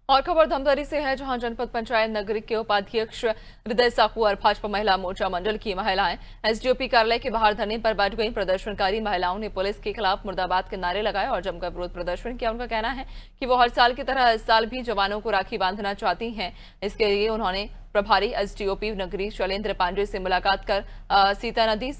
और खबर धमतरी से है, जहां जनपद पंचायत नगरी के उपाध्यक्ष हृदय साहू और भाजपा महिला मोर्चा मंडल की महिलाएं एसडीओपी कार्यालय के बाहर धरने पर बैठ गई। प्रदर्शनकारी महिलाओं ने पुलिस के खिलाफ मुर्दाबाद के नारे लगाए और जमकर विरोध प्रदर्शन किया। उनका कहना है कि वो हर साल की तरह इस साल भी जवानों को राखी बांधना चाहती हैं। इसके लिए उन्होंने प्रभारी एसडीओपी नगरी शैलेंद्र पांडे से मुलाकात कर सीता नदी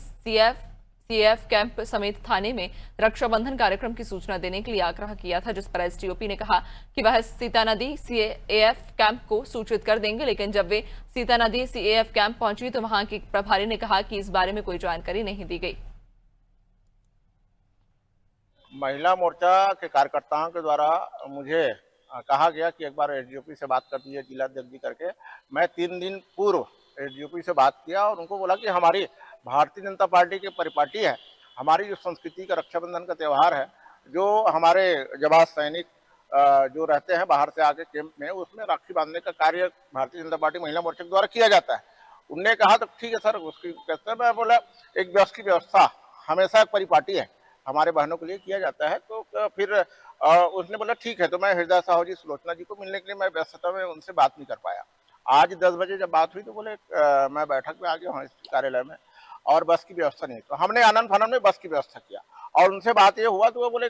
सीएफ कैंप समेत थाने में रक्षाबंधन कार्यक्रम की सूचना देने के लिए आग्रह किया था, जिस पर एसडीओपी ने कहा कि वह सीता नदी सीएएफ कैंप को सूचित कर देंगे। लेकिन जब वे सीता नदी सीएएफ कैंप पहुंची तो वहां के प्रभारी ने कहा कि इस बारे में कोई जानकारी नहीं दी गई। महिला मोर्चा के कार्यकर्ताओं के द्वारा मुझे कहा गया कि एक बार एसडीओपी से बात कर दीजिए, जिलाध्यक्ष जी करके। मैं 3 दिन पूर्व एसडीओपी से बात किया और उनको बोला कि हमारी भारतीय जनता पार्टी की परिपाटी है, हमारी जो संस्कृति का रक्षाबंधन का त्यौहार है, जो हमारे जवान सैनिक जो रहते हैं बाहर से आके कैंप में, उसमें राखी बांधने का कार्य भारतीय जनता पार्टी महिला मोर्चा के द्वारा किया जाता है। उनने कहा तो ठीक है सर, उसकी कहते हैं। मैं बोला एक व्यवस्था की व्यवस्था हमेशा एक परिपाटी है, हमारे बहनों के लिए किया जाता है। तो फिर उसने बोला ठीक है। तो मैं हृदय साहू जी, सुलोचना जी को मिलने के लिए मैं व्यस्तता में उनसे बात नहीं कर पाया। आज 10 बजे जब बात हुई तो बोले मैं बैठक में आ गया हूँ इस कार्यालय में और बस की व्यवस्था नहीं। तो हमने आनंद फानन में बस की व्यवस्था किया और उनसे बात ये हुआ तो वो बोले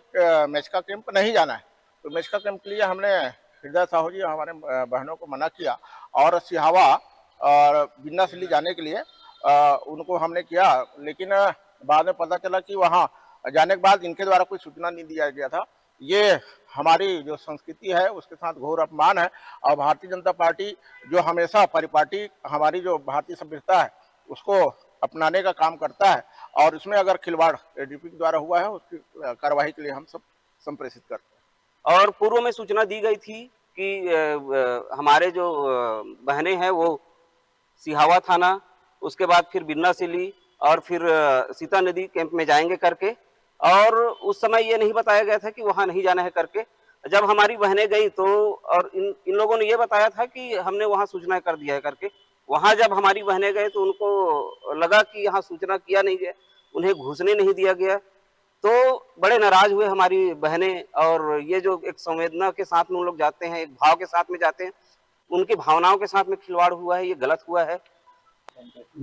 मेचका कैंप नहीं जाना है। तो मेचका कैंप के लिए हमने हृदय साहू जी हमारे बहनों को मना किया और सिहावा और बिन्नासिल्ली जाने के लिए उनको हमने किया। लेकिन बाद में पता चला कि वहाँ जाने के बाद इनके द्वारा कोई सूचना नहीं दिया गया था। ये हमारी जो संस्कृति है उसके साथ घोर अपमान है और भारतीय जनता पार्टी जो हमेशा परिपाटी हमारी जो भारतीय सभ्यता है उसको अपनाने का काम करता है और इसमें अगर खिलवाड़ एडीपी के द्वारा हुआ है उसकी कार्रवाई के लिए हम सब संप्रेषित करते हैं। और पूर्व में सूचना दी गई थी कि हमारे जो बहनें हैं वो सिहावा थाना, उसके बाद फिर बिन्नासिल्ली और फिर सीता नदी कैंप में जाएंगे करके। और उस समय ये नहीं बताया गया था कि वहाँ नहीं जाना है करके। जब हमारी बहनें गई तो और इन लोगों ने ये बताया था कि हमने वहाँ सूचना कर दिया है करके। वहाँ जब हमारी बहनें गए तो उनको लगा कि यहाँ सूचना किया नहीं गया, उन्हें घुसने नहीं दिया गया। तो बड़े नाराज हुए हमारी बहनें। और ये जो एक संवेदना के साथ में उन लोग जाते हैं, एक भाव के साथ में जाते हैं, उनकी भावनाओं के साथ में खिलवाड़ हुआ है, ये गलत हुआ है।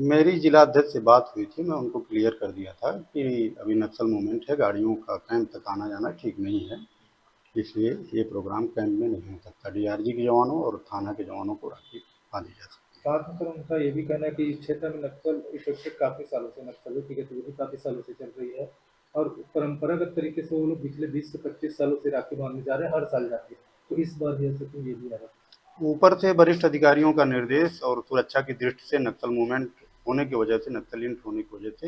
मेरी जिलाध्यक्ष से बात हुई थी, मैं उनको क्लियर कर दिया था कि अभी नक्सल मूवमेंट है, गाड़ियों का कैंप तक आना जाना ठीक नहीं है, इसलिए ये प्रोग्राम कैंप में नहीं हो सकता। डीआरजी के जवानों और थाना के जवानों को राखी बांधी जा सकती है। साथ में सर उनका ये भी कहना है कि इस क्षेत्र में नक्सल इफेक्टेड काफ़ी सालों से, नक्सलियों की गतिविधि काफ़ी सालों से चल रही है और परंपरागत तरीके से वो लोग पिछले 20 से 25 सालों से राखी बांधने जा रहे हैं, हर साल जाते हैं। तो इस बार ये भी आ रहा है। ऊपर से वरिष्ठ अधिकारियों का निर्देश और सुरक्षा की दृष्टि से नक्सल मूवमेंट होने की वजह से, नक्सलियत होने की वजह से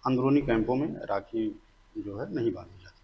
अंदरूनी कैंपों में राखी जो है नहीं बांधी जाती।